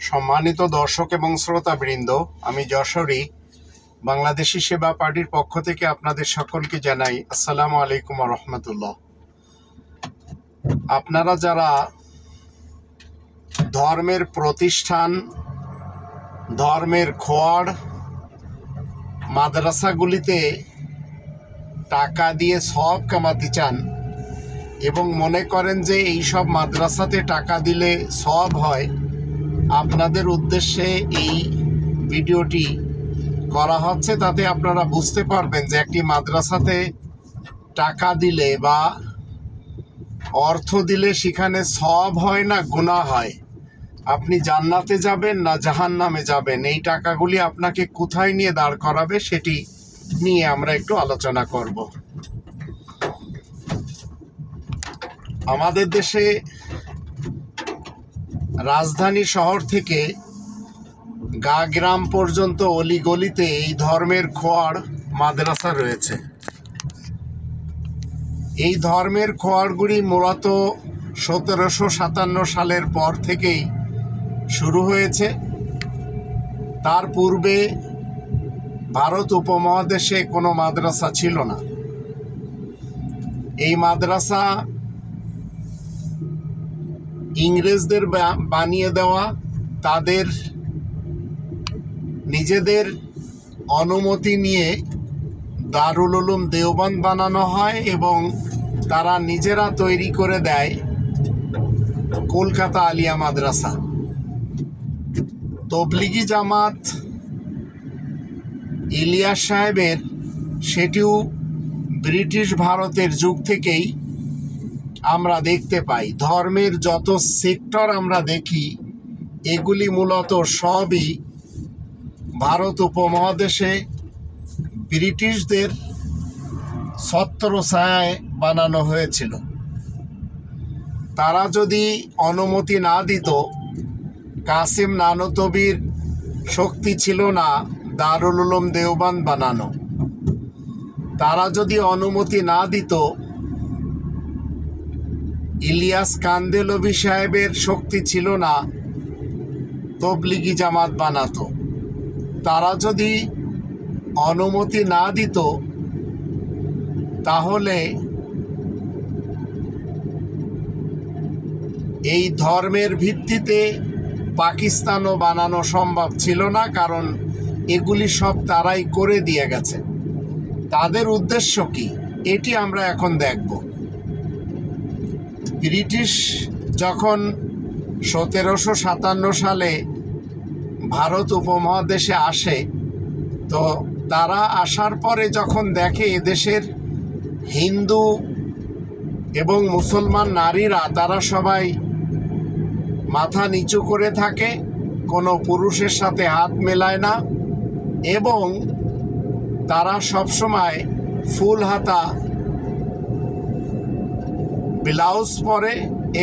সম্মানিত দর্শক এবং শ্রোতাবৃন্দ, আমি যশোরী বাংলাদেশি সেবা পার্টির পক্ষ থেকে আপনাদের সকলকে জানাই আসসালামু আলাইকুম ওয়া রাহমাতুল্লাহ। আপনারা যারা ধর্মের প্রতিষ্ঠান, ধর্মের খোয়াড়, মাদ্রাসাগুলিতে টাকা দিয়ে সওয়াব কামাতে চান এবং মনে করেন যে এই সব মাদ্রাসাতে টাকা দিলে সওয়াব হয়, আপনাদের উদ্দেশ্যে এই ভিডিওটি করা হচ্ছে। তাতে আপনারা বুঝতে পারবেন যে একটি মাদ্রাসাতে টাকা দিলে বা অর্থ দিলে সেখানে সওয়াব হয় না গুনাহ হয়। আপনি জান্নাতে যাবেন না জাহান্নামে যাবেন, এই টাকাগুলি আপনাকে কোথায় নিয়ে দাঁড় করাবে সেটি নিয়ে আমরা একটু আলোচনা করব। আমাদের দেশে রাজধানী শহর থেকে গ্রাম পর্যন্ত অলিগলিতে এই ধর্মের খোয়াড় মাদ্রাসা রয়েছে। এই ধর্মের খোয়াড়গুলি মূলত 1757 সালের পর থেকেই শুরু হয়েছে। তার পূর্বে ভারত উপমহাদেশে কোনো মাদ্রাসা ছিল না। এই মাদ্রাসা ইংরেজদের বানিয়ে দেওয়া, তাদের নিজেদের অনুমতি নিয়ে দারুল উলুম দেওবন্দ বানানো হয় এবং তারা নিজেরা তৈরি করে দেয় কলকাতা আলিয়া মাদ্রাসা। তবলিগি জামাত ইলিয়াস সাহেবের, সেটিও ব্রিটিশ ভারতের যুগ থেকেই আমরা দেখতে পাই। ধর্মের যত সেক্টর আমরা দেখি এগুলি মূলত সবই ভারত উপমহাদেশে ব্রিটিশদের ছত্রছায়ায় বানানো হয়েছিল। তারা যদি অনুমতি না দিত, কাসিম নানুতবির শক্তি ছিল না দারুল উলুম দেওবন্দ বানানো। তারা যদি অনুমতি না দিত, ইলিয়াস কান্দেলভি সাহেবের শক্তি ছিল না তবলিগি জামাত বানাতো। তারা যদি অনুমতি না দিত, তাহলে এই ধর্মের ভিত্তিতে পাকিস্তানও বানানো সম্ভব ছিল না, কারণ এগুলি সব তারাই করে দিয়ে গেছে। তাদের উদ্দেশ্য কি এটি আমরা এখন দেখব। ব্রিটিশ যখন 1757 সালে ভারত উপমহাদেশে আসে, তো তারা আসার পরে যখন দেখে এদেশের হিন্দু এবং মুসলমান নারীরা তারা সবাই মাথা নিচু করে থাকে, কোনো পুরুষের সাথে হাত মেলায় না এবং তারা সবসময় ফুল হাতা ব্লাউজ পরে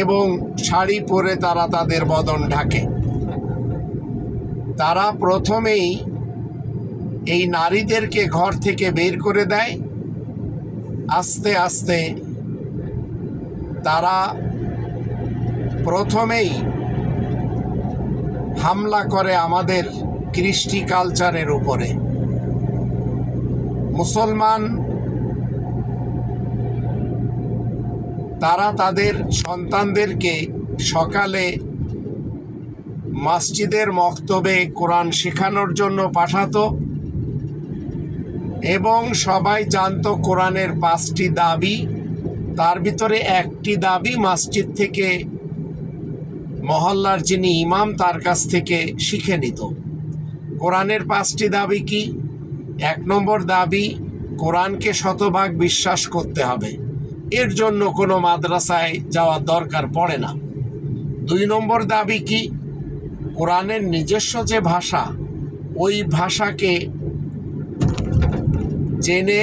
এবং শাড়ি পরে তারা তাদের বদন ঢাকে। তারা প্রথমেই এই নারীদেরকে ঘর থেকে বের করে দেয়। আস্তে আস্তে তারা প্রথমেই হামলা করে আমাদের কৃষ্টি কালচারের উপরে। মুসলমান তারা তাদের সন্তানদেরকে সকালে মসজিদের মক্তবে কোরআন শেখানোর জন্য পাঠাতো এবং সবাই জানতো কোরআনের 5টি দাবি, তার ভিতরে একটি দাবি মসজিদ থেকে মহল্লার যিনি ইমাম তার কাছ থেকে শিখে নিত। কোরআনের 5টি দাবি কি? 1 নম্বর দাবি, কোরআনকে শতভাগ বিশ্বাস করতে হবে, এর জন্য কোনো মাদ্রাসায় যাওয়ার দরকার পড়ে না। 2 নম্বর দাবি কি? কোরআনের নিজস্ব যে ভাষা, ওই ভাষাকে জেনে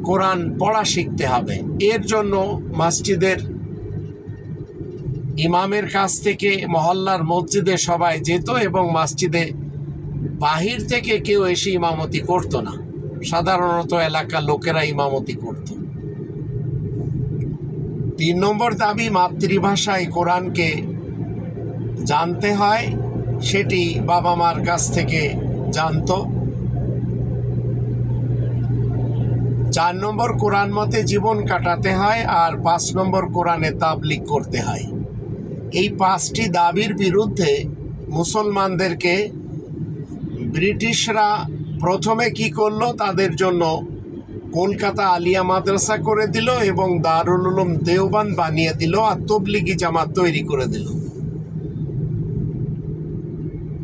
কোরআন পড়া শিখতে হবে। এর জন্য মসজিদের ইমামের কাছ থেকে মহল্লার মসজিদে সবাই যেত এবং মসজিদে বাহির থেকে কেউ এসে ইমামতি করতো না, সাধারণত এলাকার লোকেরা ইমামতি করত। 3 নম্বর দাবি, মাতৃভাষায় কোরআনকে জানতে হয়, সেটি বাবা মার কাছ থেকে জানতো। 4 নম্বর কোরআন মতে জীবন কাটাতে হয়, আর 5 নম্বর কোরআনে তাবলীগ করতে হয়। এই 5টি দাবির বিরুদ্ধে মুসলমানদেরকে ব্রিটিশরা প্রথমে কি করলো, তাদের জন্য কলকাতা আলিয়া মাদ্রাসা করে দিল এবং দারুল উলুম দেওবান্দ বানিয়ে দিল, আর তবলিগি জামাত তৈরি করে দিল।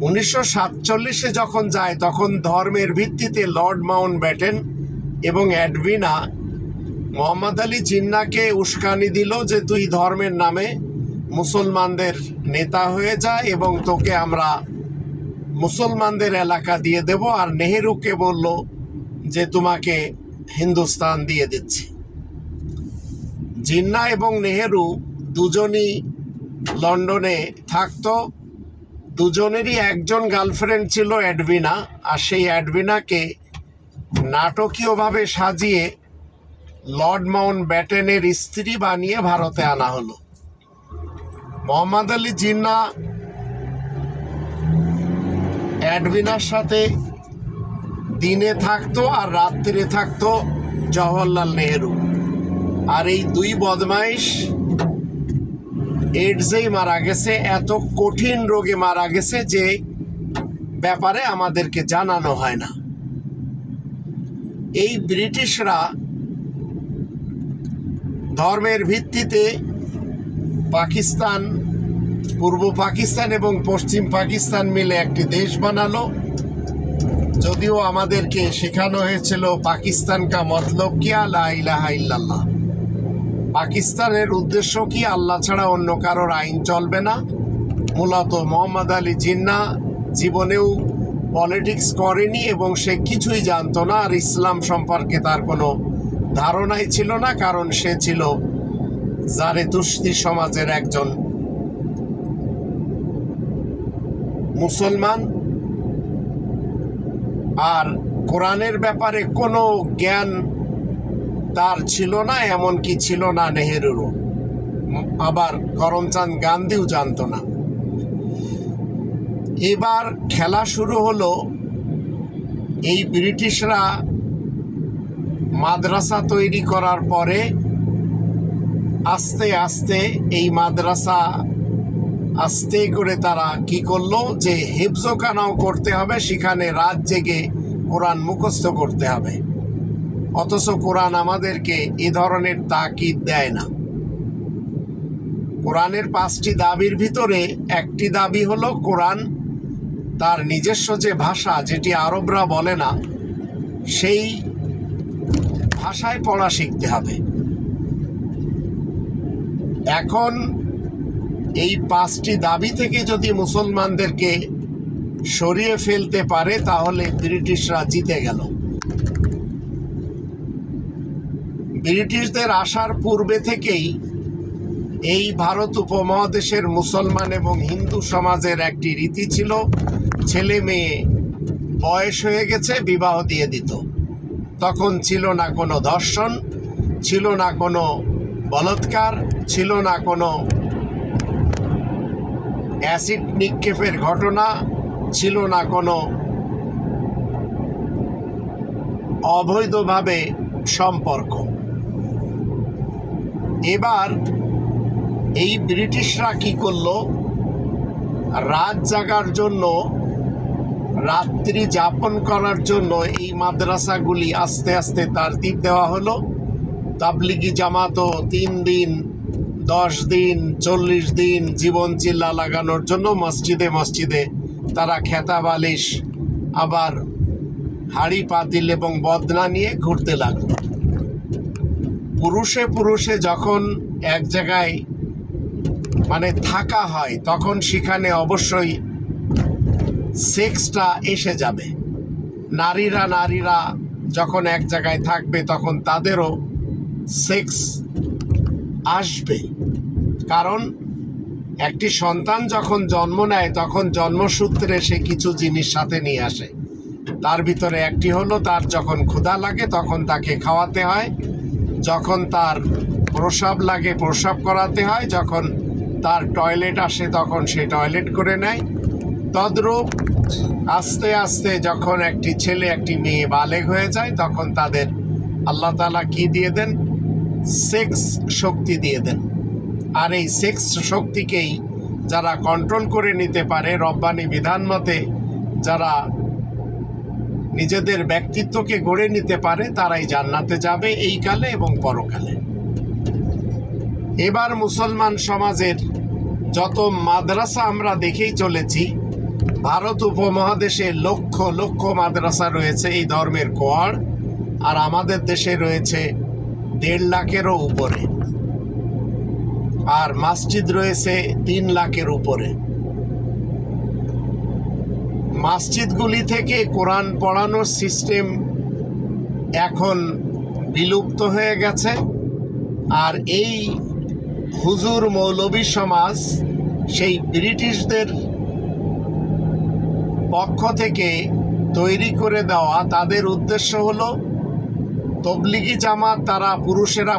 1947-এ যখন যায় তখন ধর্মের ভিত্তিতে লর্ড মাউন্টব্যাটেন এবং এডভিনা মোহাম্মদ আলী জিন্নাকে উস্কানি দিল যে তুই ধর্মের নামে মুসলমানদের নেতা হয়ে যা এবং তোকে আমরা মুসলমানদের এলাকা দিয়ে দেব, আর নেহেরুকে বলল যে তোমাকে হিন্দুস্তান দিয়ে দিচ্ছি। জিন্না এবং নেহেরু দুজনই লন্ডনে থাকতো, দুজনেরই একজন গার্লফ্রেন্ড ছিল এডভিনা, আর সেই এডভিনাকে নাটকীয়ভাবে সাজিয়ে লর্ড মাউন্টব্যাটেনের স্ত্রী বানিয়ে ভারতে আনা হলো। মোহাম্মদ আলী জিন্না এডভিনার সাথে দিনে থাকতো আর রাত্রে থাকতো জওহরলাল নেহেরু, আর এই দুই বদমাইশ এইডসেই মারা গেছে, এত কঠিন রোগে মারা গেছে যে ব্যাপারে আমাদেরকে জানানো হয় না। এই ব্রিটিশরা ধর্মের ভিত্তিতে পাকিস্তান, পূর্ব পাকিস্তান এবং পশ্চিম পাকিস্তান মিলে একটি দেশ বানালো। যদিও আমাদেরকে শেখানো হয়েছিল পাকিস্তান কা মতলব কিয়া, লা ইলাহা ইল্লাল্লাহ। পাকিস্তানের উদ্দেশ্য কি, আল্লাহ ছাড়া অন্য কারোর আইন চলবে না। মূলত মোহাম্মদ আলী জিন্না জীবনেও পলিটিক্স করেনি এবং সে কিছুই জানতো না, আর ইসলাম সম্পর্কে তার কোনো ধারণাই ছিল না, কারণ সে ছিল জারেতুস্তি সমাজের একজন মুসলমান, আর কোরআনের ব্যাপারে কোনো জ্ঞান তার ছিল না, এমনকি ছিল না নেহেরুরও। আবার করমচাঁদ গান্ধীও জানতো না। এবার খেলা শুরু হলো। এই ব্রিটিশরা মাদ্রাসা তৈরি করার পরে আস্তে আস্তে এই মাদ্রাসা আস্তে করে তারা কি করলো যে হিফজখানাও করতে হবে, সেখানে রাত জেগে কোরআন মুখস্থ করতে হবে। অথচ কোরআন আমাদেরকে এ ধরনের তাকিদ দেয় না। কোরআনের 5টি দাবির ভিতরে একটি দাবি হলো কোরআন তার নিজস্ব যে ভাষা, যেটি আরবরা বলে না, সেই ভাষায় পড়া শিখতে হবে। এখন এই 5টি দাবি থেকে যদি মুসলমানদেরকে সরিয়ে ফেলতে পারে তাহলে ব্রিটিশরা জিতে গেল। ব্রিটিশদের আসার পূর্বে থেকেই এই ভারত উপমহাদেশের মুসলমান এবং হিন্দু সমাজের একটি রীতি ছিল, ছেলে মেয়ে বয়স হয়ে গেছে বিবাহ দিয়ে দিত। তখন ছিল না কোনো ধর্ষণ, ছিল না কোনো বলাৎকার, ছিল না কোনো অ্যাসিড নিক্ষেপের ঘটনা, ছিল না কোনো অবৈধভাবে সম্পর্ক। এবার এই ব্রিটিশরা কি করলো, রাত জাগার জন্য, রাত্রি যাপন করার জন্য এই মাদ্রাসাগুলি আস্তে আস্তে তারতিব দেওয়া হলো। তাবলিগি জামাতও 3 দিন, 10 দিন, 40 দিন জীবন চিল্লা লাগানোর জন্য মসজিদে মসজিদে তারা খেতা বালিশ, আবার হাড়ি পাতিল এবং বদনা নিয়ে ঘুরতে লাগলো। পুরুষে পুরুষে যখন এক জায়গায় মানে থাকা হয় তখন সেখানে অবশ্যই সেক্সটা এসে যাবে। নারীরা যখন এক জায়গায় থাকবে তখন তাদেরও সেক্স আসবে, কারণ একটি সন্তান যখন জন্ম নেয় তখন জন্মসূত্রে সে কিছু জিনিস সাথে নিয়ে আসে। তার ভিতরে একটি হলো তার যখন ক্ষুধা লাগে তখন তাকে খাওয়াতে হয়, যখন তার প্রস্রাব লাগে প্রস্রাব করাতে হয়, যখন তার টয়লেট আসে তখন সে টয়লেট করে নেয়, তদ্রূপ আস্তে আস্তে যখন একটি ছেলে একটি মেয়ে বালেগ হয়ে যায় তখন তাদের আল্লাহ তাআলা কি দিয়ে দেন? সেক্স শক্তি দিয়ে দেন। আর এই সেক্স শক্তিকেই যারা কন্ট্রোল করে নিতে পারে, রব্বানি বিধান মতে যারা নিজেদের ব্যক্তিত্বকে গড়ে নিতে পারে, তারাই জান্নাতে যাবে এই কালে এবং পরকালে। এবার মুসলমান সমাজের যত মাদ্রাসা আমরা দেখেই চলেছি, ভারত উপমহাদেশে লক্ষ লক্ষ মাদ্রাসা রয়েছে এই ধর্মের কোয়াড়, আর আমাদের দেশে রয়েছে 1.5 লাখেরও উপরে, আর মসজিদ রয়েছে 3 লাখের উপরে। মসজিদগুলি থেকে কোরআন পড়ানোর সিস্টেম এখন বিলুপ্ত হয়ে গেছে। আর এই হুজুর মৌলবী সমাজ সেই ব্রিটিশদের পক্ষ থেকে তৈরি করে দেওয়া, তাদের উদ্দেশ্য হলো তবলিগি জামাত, তারা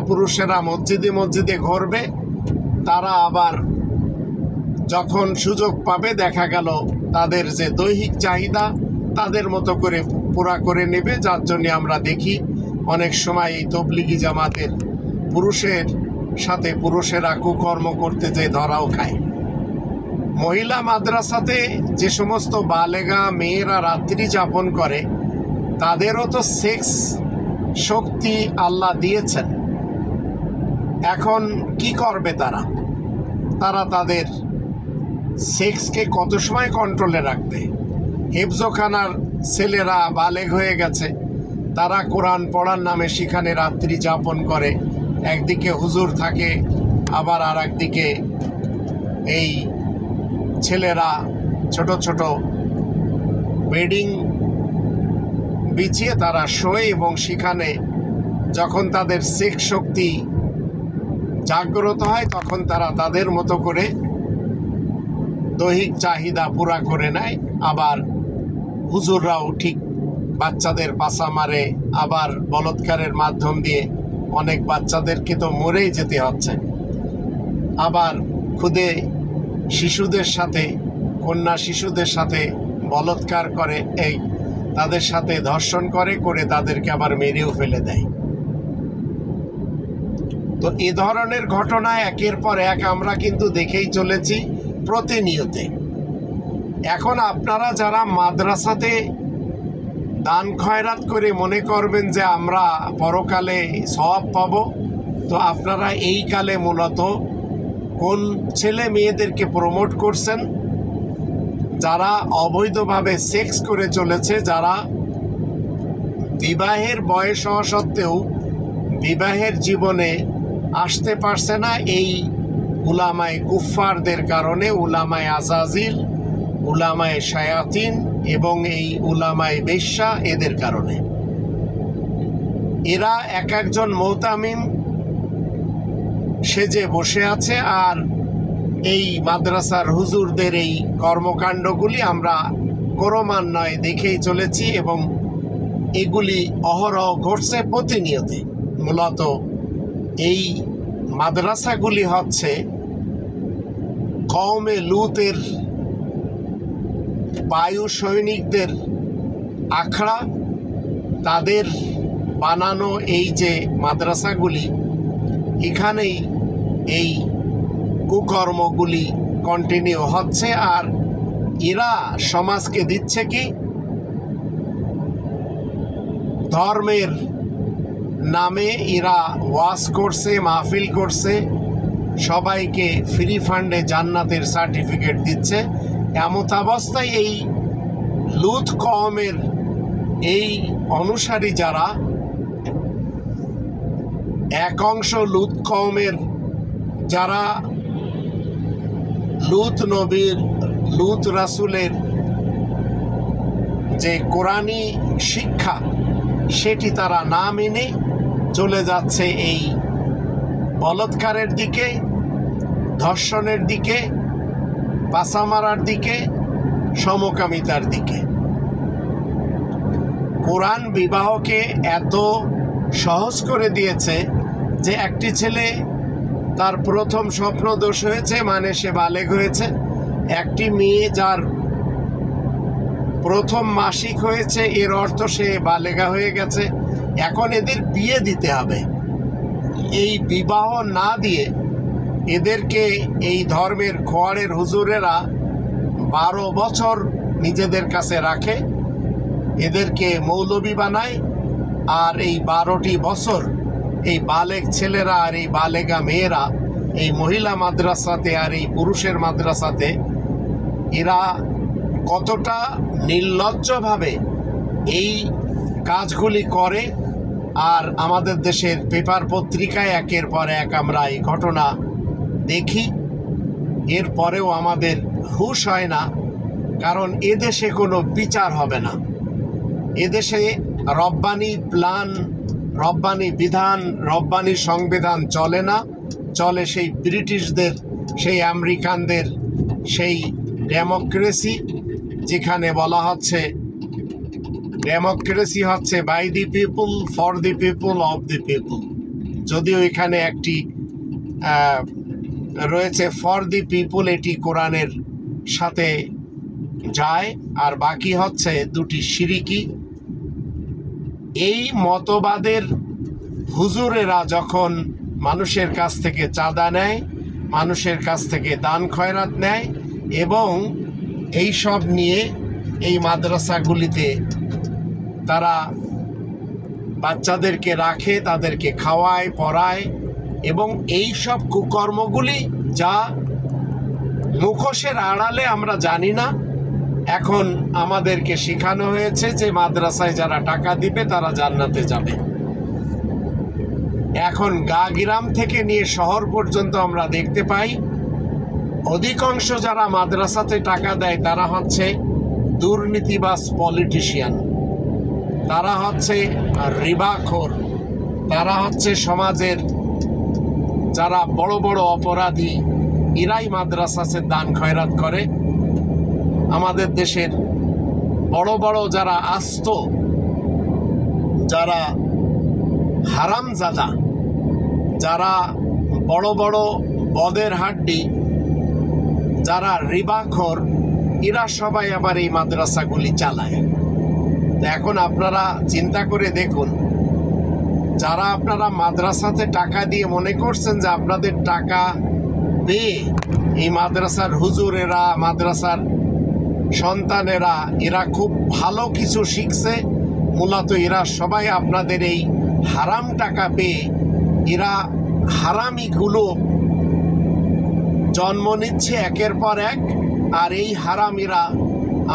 পুরুষেরা মসজিদে মসজিদে ঘুরবে, তারা আবার যখন সুযোগ পাবে দেখা গেল তাদের যে দৈহিক চাহিদা তাদের মতো করে পুরা করে নেবে। যার জন্য আমরা দেখি অনেক সময় এই তবলিগি জামাতের পুরুষের সাথে পুরুষেরা কুকর্ম করতে যে ধরাও খায়। মহিলা মাদ্রাসাতে যে সমস্ত বালেগা মেয়েরা রাত্রি যাপন করে, তাদেরও তো সেক্স শক্তি আল্লাহ দিয়েছেন। এখন কি করবে তারা? তারা তাদের সেক্সকে কত সময় কন্ট্রোলে রাখবে? হেফজোখানার ছেলেরা বালেগ হয়ে গেছে, তারা কোরআন পড়ার নামে সেখানে রাত্রি যাপন করে। একদিকে হুজুর থাকে, আবার আর একদিকে এই ছেলেরা ছোট ছোট বেডিং বিছিয়ে তারা শোয়, এবং সেখানে যখন তাদের সেক্স শক্তি জাগ্রত হয় তখন তারা তাদের মতো করে দৈহিক চাহিদা পুরা করে নেয়। আবার হুজুররাও ঠিক বাচ্চাদের পাশা মারে, আবার বলৎকারের মাধ্যম দিয়ে অনেক বাচ্চাদেরকে তো মরেই যেতে হচ্ছে। আবার খুদে শিশুদের সাথে, কন্যা শিশুদের সাথে বলৎকার করে, এই তাদের সাথে ধর্ষণ করে তাদেরকে আবার মেরেও ফেলে দেয়। তো এ ধরনের ঘটনা একের পর এক আমরা কিন্তু দেখেই চলেছি প্রতিনিয়তে। এখন আপনারা যারা মাদ্রাসাতে দান খয়রাত করে মনে করবেন যে আমরা পরকালে সওয়াব পাব, তো আপনারা এই কালে মূলত কোন ছেলে মেয়েদেরকে প্রমোট করছেন? যারা অবৈধভাবে সেক্স করে চলেছে, যারা বিবাহের বয়স হওয়া সত্ত্বেও বিবাহের জীবনে আসতে পারছে না এই উলামায়ে কুফফারদের কারণে, উলামায়ে আজাজিল, উলামায়ে শায়াতিন এবং এই উলামায়ে বেশ্যা, এদের কারণে। এরা এক একজন মুতামিম সেজে বসে আছে, আর এই মাদ্রাসার হুজুরদের এই কর্মকাণ্ডগুলি আমরা ক্রমান্বয়ে দেখেই চলেছি, এবং এগুলি অহরহ ঘটছে প্রতিনিয়ত। মূলত এই মাদ্রাসাগুলি হচ্ছে কওমে লুতের বায়ু সৈনিকদের আখড়া। তাদের বানানো এই যে মাদ্রাসাগুলি, এখানেই এই কুকর্মগুলি কন্টিনিউ হচ্ছে। আর এরা সমাজকে দিচ্ছে কি? ধর্মের নামে এরা ওয়াজ করছে, মাহফিল করছে, সবাইকে ফ্রি ফান্ডে জান্নাতের সার্টিফিকেট দিচ্ছে। এমত অবস্থায় এই লুত কওমের এই অনুসারী যারা, এক অংশ লুত কওমের যারা লুত নবীর, লুত রাসূলের যে কোরআনী শিক্ষা সেটি তারা না মেনে চলে যাচ্ছে এই বলৎকারের দিকে, ধর্ষণের দিকে, পাছা মারার দিকে, সমকামিতার দিকে। কোরআন বিবাহকে এত সহজ করে দিয়েছে যে একটি ছেলে তার প্রথম স্বপ্ন দোষ হয়েছে মানে সে বালেগ হয়েছে, একটি মেয়ে যার প্রথম মাসিক হয়েছে, এর অর্থ সে বালেগা হয়ে গেছে, এখন এদের বিয়ে দিতে হবে। এই বিবাহ না দিয়ে এদেরকে এই ধর্মের খোয়াড়ের হুজুরেরা 12 বছর নিজেদের কাছে রাখে, এদেরকে মৌলবি বানায়। আর এই 12টি বছর এই বালেগ ছেলেরা আর এই বালেগা মেয়েরা এই মহিলা মাদ্রাসাতে আর এই পুরুষের মাদ্রাসাতে এরা কতটা নির্লজ্জভাবে এই কাজগুলি করে। আর আমাদের দেশের পেপার পত্রিকায় একের পর এক আমরা এই ঘটনা দেখি, এরপরেও আমাদের হুঁশ হয় না, কারণ এদেশে কোনো বিচার হবে না। এদেশে রব্বানি প্ল্যান, রব্বানি বিধান, রব্বানি সংবিধান চলে না, চলে সেই ব্রিটিশদের, সেই আমেরিকানদের সেই ডেমোক্রেসি, যেখানে বলা হচ্ছে ডেমোক্রেসি হচ্ছে by the people, for the people, of the people. যদিও এখানে একটি রয়েছে ফর দি পিপল, এটি কোরআনের সাথে যায়, আর বাকি হচ্ছে দুটি শিরিকি। এই মতবাদের হুজুরেরা যখন মানুষের কাছ থেকে চাঁদা নেয়, মানুষের কাছ থেকে দান খয়রাত নেয় এবং এই সব নিয়ে এই মাদ্রাসাগুলিতে তারা বাচ্চাদেরকে রাখে, তাদেরকে খাওয়ায়, পড়ায়, এবং এই সব কুকর্মগুলি যা মুখোশের আড়ালে আমরা জানি না, এখন আমাদেরকে শেখানো হয়েছে যে মাদ্রাসায় যারা টাকা দিবে তারা জান্নাতে যাবে। এখন গ্রাম থেকে নিয়ে শহর পর্যন্ত আমরা দেখতে পাই অধিকাংশ যারা মাদ্রাসাতে টাকা দেয় তারা হচ্ছে দুর্নীতিবাজ পলিটিশিয়ান, তারা হচ্ছে রিবাখোর, তারা হচ্ছে সমাজের যারা বড় বড় অপরাধী, এরাই মাদ্রাসাতে দান খয়রাত করে। আমাদের দেশের বড় বড় যারা আস্ত, যারা হারামজাদা, যারা বড় বড় বদের হাড্ডি, যারা রিবাখোর, এরা সবাই আবার এই মাদ্রাসাগুলি চালায়। এখন আপনারা চিন্তা করে দেখুন, যারা আপনারা মাদ্রাসাতে টাকা দিয়ে মনে করছেন যে আপনাদের টাকা পেয়ে এই মাদ্রাসার হুজুরেরা, মাদ্রাসার সন্তানেরা এরা খুব ভালো কিছু শিখছে, মূলত এরা সবাই আপনাদের এই হারাম টাকা পেয়ে এরা হারামিগুলো জন্ম নিচ্ছে একের পর এক। আর এই হারামিরা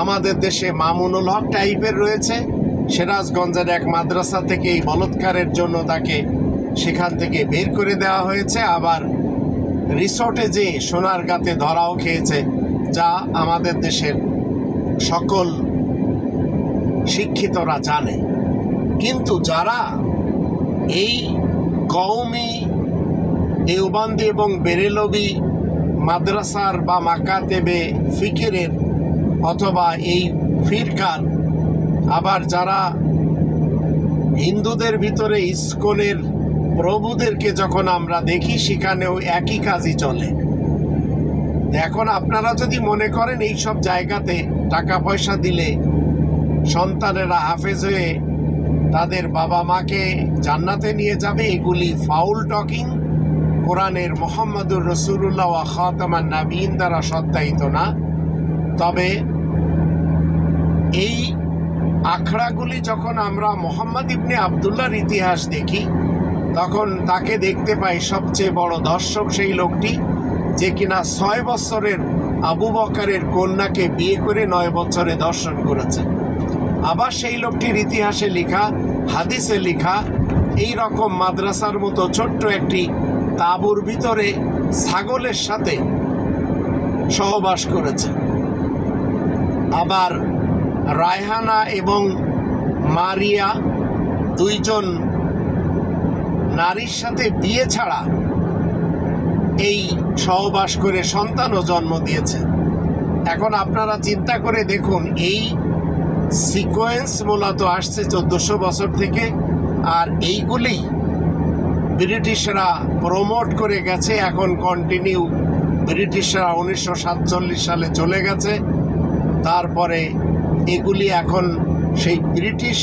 আমাদের দেশে মামুনুল হক টাইপের রয়েছে, সিরাজগঞ্জের এক মাদ্রাসা থেকে এই বলৎকারের জন্য তাকে সেখান থেকে বের করে দেওয়া হয়েছে, আবার রিসোর্টে যে সোনারগাঁতে ধরাও খেয়েছে, যা আমাদের দেশের সকল শিক্ষিতরা জানে। কিন্তু যারা এই কওমি দেওবন্দি এবং বেরেলভি মাদ্রাসার বা মাকাতেবে ফিকিরের অথবা এই ফিরকার, আবার যারা হিন্দুদের ভিতরে ইসকনের প্রভুদেরকে যখন আমরা দেখি সেখানেও একই কাজই চলে। এখন আপনারা যদি মনে করেন এই সব জায়গাতে টাকা পয়সা দিলে সন্তানেরা হাফেজ হয়ে তাদের বাবা মাকে জান্নাতে নিয়ে যাবে, এগুলি ফাউল টকিং, কোরআনের মুহাম্মদুর রাসূলুল্লাহ ওয়া খাতামান নাবিয়িন দ্বারা সত্যায়িত না। তবে এই আখড়াগুলি যখন আমরা মোহাম্মদ ইবনে আবদুল্লাহর ইতিহাস দেখি, তখন তাকে দেখতে পাই সবচেয়ে বড় দর্শক সেই লোকটি যে কিনা 6 বছরের আবু বকরের কন্যাকে বিয়ে করে 9 বছরে দর্শন করেছে। আবার সেই লোকটির ইতিহাসে লেখা, হাদিসে লেখা, এই রকম মাদ্রাসার মতো ছোট্ট একটি তাঁবুর ভিতরে ছাগলের সাথে সহবাস করেছে। আবার রায়হানা এবং মারিয়া দুইজন নারীর সাথে বিয়ে ছাড়া এই সহবাস করে সন্তানও জন্ম দিয়েছে। এখন আপনারা চিন্তা করে দেখুন, এই সিকোয়েন্স মূলত আসছে 1400 বছর থেকে, আর এইগুলি ব্রিটিশরা প্রমোট করে গেছে। এখন কন্টিনিউ ব্রিটিশরা 1947 সালে চলে গেছে, তারপরে এগুলি এখন সেই ব্রিটিশ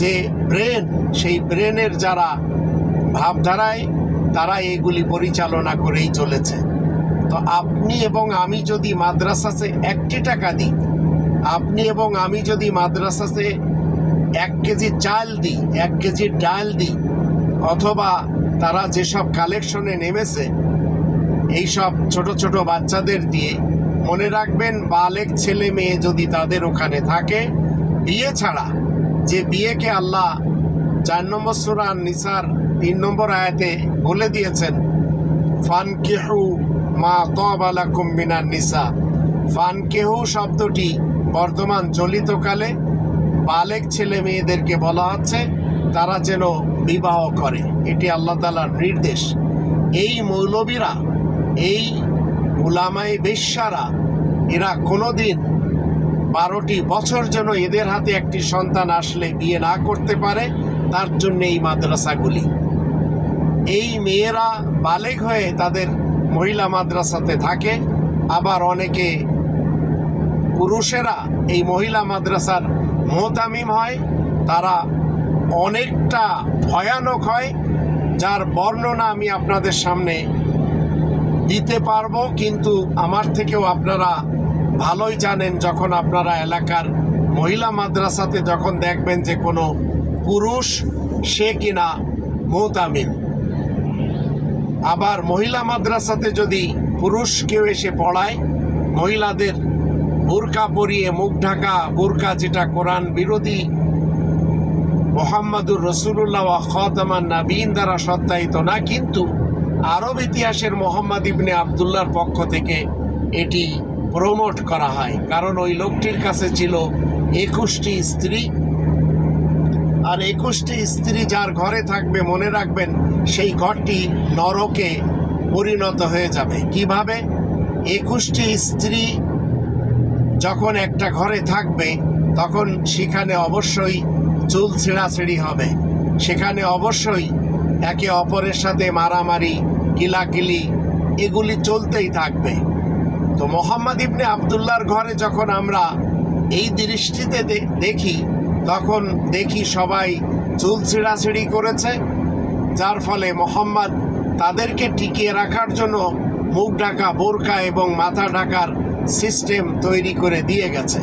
যে ব্রেন, সেই ব্রেনের যারা ভাবধারায় তারা এগুলি পরিচালনা করেই চলেছে। তো আপনি এবং আমি যদি মাদ্রাসাতে 1 টাকা দিই, আপনি এবং আমি যদি মাদ্রাসাতে 1 কেজি চাল দিই, 1 কেজি ডাল দিই, অথবা তারা যেসব কালেকশনে নেমেছে এইসব ছোট ছোট বাচ্চাদের দিয়ে, মনে রাখবেন বালেক ছেলে মেয়ে যদি তাদের ওখানে থাকে, বিয়ে ছাড়া, যে বিয়েকে আল্লাহ 4 নম্বর সূরা নিসার 3 নম্বর আয়াতে বলে দিয়েছেন, ফানকিহু মা তাবা লাকুম মিনান নিসা। ফানকিহু শব্দটি বর্তমান চলিতকালে বালেক ছেলে মেয়েদেরকে বলা হচ্ছে তারা যেন বিবাহ করে, এটি আল্লাহ তাআলার নির্দেশ। এই মৌলবীরা, এই উলামায়ে বেশ্যারা, এরা কোনোদিন 12টি বছর যেন এদের হাতে একটি সন্তান আসলে বিয়ে না করতে পারে, তার জন্য এই মাদ্রাসাগুলি। এই মেয়েরা বালেগ হয়ে তাদের মহিলা মাদ্রাসাতে থাকে, আবার অনেকে পুরুষেরা এই মহিলা মাদ্রাসার মুহতামিম হয়, তারা অনেকটা ভয়ানক হয়, যার বর্ণনা আমি আপনাদের সামনে দিতে পারবো, কিন্তু আমার থেকেও আপনারা ভালোই জানেন। যখন আপনারা এলাকার মহিলা মাদ্রাসাতে যখন দেখবেন যে কোনো পুরুষ সে কিনা মুহতামিম, আবার মহিলা মাদ্রাসাতে যদি পুরুষ কেউ এসে পড়ায়, মহিলাদের বোরকা পরিয়ে, মুখ ঢাকা বোরকা, যেটা কোরআন বিরোধী, মুহাম্মাদুর রাসূলুল্লাহ ওয়া খাতামান নাবিয়িন দ্বারা সত্যায়িত না, কিন্তু আরব ইতিহাসের মোহাম্মদ ইবনে আবদুল্লাহর পক্ষ থেকে এটি প্রমোট করা হয়। কারণ ওই লোকটির কাছে ছিল 21টি স্ত্রী, আর 21টি স্ত্রী যার ঘরে থাকবে, মনে রাখবেন সেই ঘরটি নরকে পরিণত হয়ে যাবে। কিভাবে? 21টি স্ত্রী যখন একটা ঘরে থাকবে, তখন সেখানে অবশ্যই চুল ছিঁড়াছিঁড়ি হবে, সেখানে অবশ্যই একে অপরের সাথে মারামারি, কিলাকিলি, এগুলি চলতেই থাকবে। তো মোহাম্মদ ইবনে আবদুল্লাহর ঘরে যখন আমরা এই দৃষ্টিতে দেখি, তখন দেখি সবাই চুল ছিঁড়াছিঁড়ি করেছে, যার ফলে মোহাম্মদ তাদেরকে টিকিয়ে রাখার জন্য মুখ ঢাকা বোরকা এবং মাথা ঢাকার সিস্টেম তৈরি করে দিয়ে গেছে।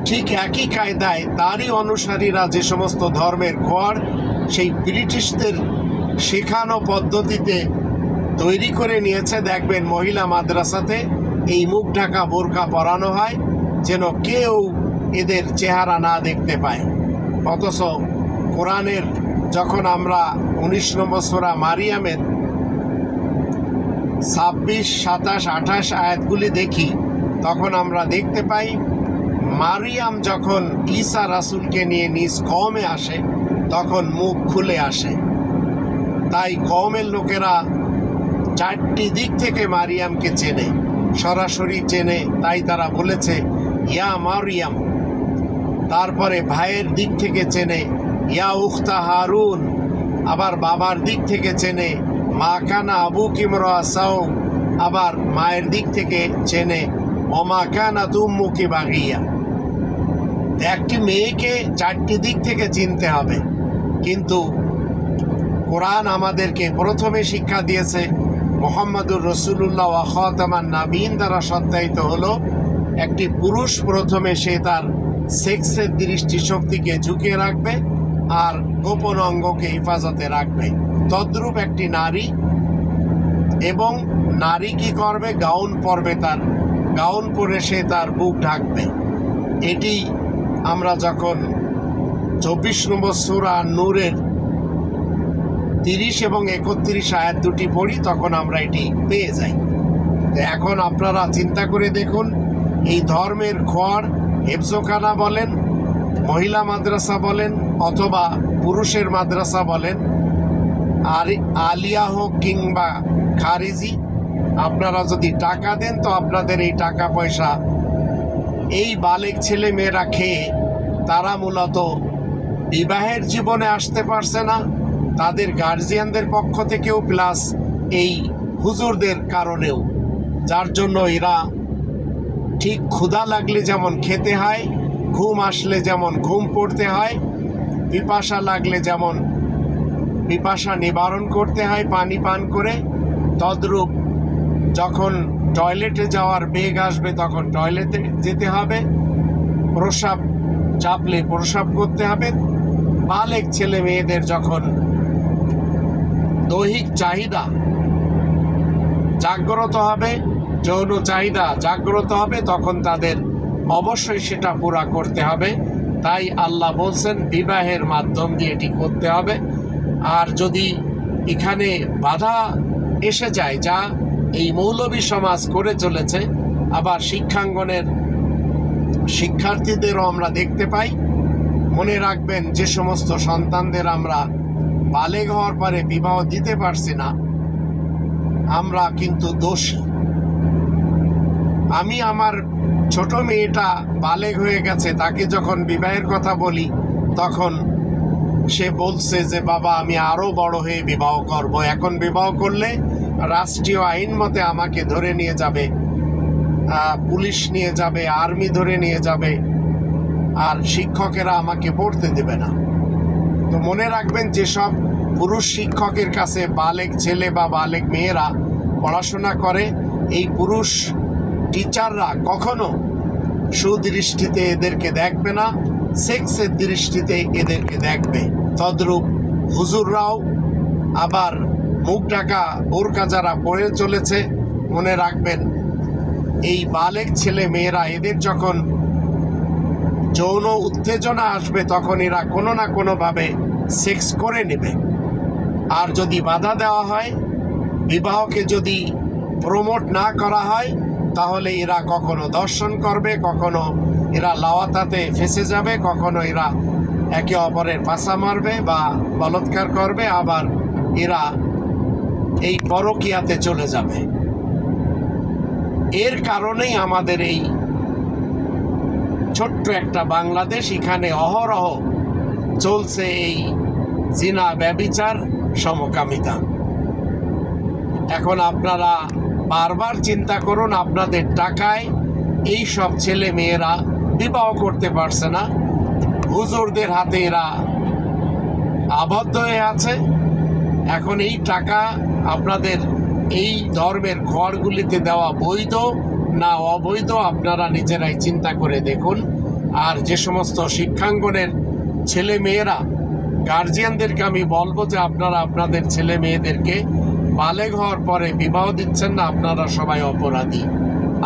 ঠিক একই কায়দায় তারই অনুসারীরা যে সমস্ত ধর্মের খোয়াড় সেই ব্রিটিশদের শেখানো পদ্ধতিতে তৈরি করে নিয়েছে, দেখবেন মহিলা মাদ্রাসাতে এই মুখ ঢাকা বোরকা পরানো হয় যেন কেউ এদের চেহারা না দেখতে পায়। অথচ কোরআনের যখন আমরা 19 নম্বর সূরা মারিয়ামের 26, 27, 28 আয়াতগুলি দেখি, তখন আমরা দেখতে পাই মারিয়াম যখন ঈসা রাসূলকে নিয়ে নিজ কওমে আসে, তখন মুখ খুলে আসে। তাই কওমের লোকেরা 4টি দিক থেকে মারিয়ামকে চেনে, সরাসরি চেনে, তাই তারা বলেছে ইয়া মারিয়াম। তারপরে ভাইয়ের দিক থেকে চেনে ইয়া উখতা হারুন, আবার বাবার দিক থেকে চেনে মা কানা আবুকি ইমরাআ সাও, আবার মায়ের দিক থেকে চেনে ওমা কানাত উম্মুকি বাগিয়া। একটি মেয়েকে 4টি দিক থেকে চিনতে হবে, কিন্তু কোরআন আমাদেরকে প্রথমে শিক্ষা দিয়েছে মুহাম্মাদুর রাসূলুল্লাহ ওয়া খাতামান নাবিয়িন দ্বারা সত্যায়িত হলো একটি পুরুষ প্রথমে সে তার সেক্সের দৃষ্টিশক্তিকে ঝুঁকিয়ে রাখবে আর গোপন অঙ্গকে হেফাজতে রাখবে। তদ্রূপ একটি নারী, এবং নারী কি করবে? গাউন পরবে, তার গাউন পরে সে তার বুক ঢাকবে। এটি আমরা যখন 24 নম্বর সূরা নূরের 30 এবং 31 আয়াত দুটি পড়ি, তখন আমরা এটি পেয়ে যাই। এখন আপনারা চিন্তা করে দেখুন, এই ধর্মের খোয়াড়, হেফজোখানা বলেন, মহিলা মাদ্রাসা বলেন, অথবা পুরুষের মাদ্রাসা বলেন, আর আলিয়া হোক কিংবা খারিজি, আপনারা যদি টাকা দেন তো আপনাদের এই টাকা পয়সা এই বালেক ছেলে মেয়েরা খেয়ে তারা মূলত বিবাহের জীবনে আসতে পারছে না, তাদের গার্জিয়ানদের পক্ষ থেকেও প্লাস এই হুজুরদের কারণেও, যার জন্য এরা ঠিক ক্ষুধা লাগলে যেমন খেতে হয়, ঘুম আসলে যেমন ঘুম পড়তে হয়, পিপাসা লাগলে যেমন পিপাসা নিবারণ করতে হয় পানি পান করে, তদ্রূপ যখন টয়লেটে যাওয়ার বেগ আসবে তখন টয়লেটে যেতে হবে, প্রস্রাব চাপলে প্রস্রাব করতে হবে। বালেগ ছেলে মেয়েদের যখন দৈহিক চাহিদা জাগ্রত হবে, যৌন চাহিদা জাগ্রত হবে, তখন তাদের অবশ্যই সেটা পুরা করতে হবে। তাই আল্লাহ বলছেন বিবাহের মাধ্যম দিয়ে এটি করতে হবে। আর যদি এখানে বাধা এসে যায়, যা এই মৌলবী সমাজ করে চলেছে, আবার শিক্ষাঙ্গনের শিক্ষার্থীদেরও আমরা দেখতে পাই, মনে রাখবেন যে সমস্ত সন্তানদের আমরা বালেগ হওয়ার পরে বিবাহ দিতে পারছি না, আমরা কিন্তু দোষী। আমি আমার ছোট মেয়েটা বালেগ হয়ে গেছে, তাকে যখন বিবাহের কথা বলি তখন সে বলছে যে বাবা আমি আরো বড় হয়ে বিবাহ করব, এখন বিবাহ করলে রাষ্ট্রীয় আইন মতে আমাকে ধরে নিয়ে যাবে, পুলিশ নিয়ে যাবে, আর্মি ধরে নিয়ে যাবে, আর শিক্ষকেরা আমাকে পড়তে দেবে না। তো মনে রাখবেন যেসব পুরুষ শিক্ষকের কাছে বালেগ ছেলে বা বালেগ মেয়েরা পড়াশোনা করে, এই পুরুষ টিচাররা কখনো সুদৃষ্টিতে এদেরকে দেখবে না, সেক্সের দৃষ্টিতে এদেরকে দেখবে। তদ্রূপ হুজুররাও আবার মুখ ঢাকা বোরকা যারা পড়ে চলেছে, মনে রাখবেন এই বালেগ ছেলে মেয়েরা এদের যখন যৌন উত্তেজনা আসবে তখন এরা কোনো না কোনোভাবে সেক্স করে নেবে। আর যদি বাধা দেওয়া হয়, বিবাহকে যদি প্রমোট না করা হয়, তাহলে এরা কখনো দর্শন করবে, কখনো এরা লাওয়াতাতে ফেসে যাবে, কখনো এরা একে অপরের পাছা মারবে বা বলৎকার করবে, আবার এরা এই পরকীয়াতে চলে যাবে। এর কারণেই আমাদের এই ছোট্ট একটা বাংলাদেশ, এখানে অহরহ চলছে এই জিনা, ব্যভিচার, সমকামিতা। এখন আপনারা বারবার চিন্তা করুন, আপনাদের টাকায় এই সব ছেলে মেয়েরা বিবাহ করতে পারছে না, হুজুরদের হাতে এরা আবদ্ধ হয়ে আছে। এখন এই টাকা আপনাদের এই ধর্মের ঘরগুলিতে দেওয়া বৈধ না অবৈধ আপনারা নিজেরাই চিন্তা করে দেখুন। আর যে সমস্ত শিক্ষাঙ্গনের ছেলে মেয়েরা, গার্জিয়ানদেরকে আমি বলবো যে আপনারা আপনাদের ছেলে মেয়েদেরকে বালেগ হওয়ার পরে বিবাহ দিচ্ছেন না, আপনারা সবাই অপরাধী।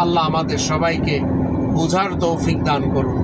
আল্লাহ আমাদের সবাইকে বুঝার তৌফিক দান করুন।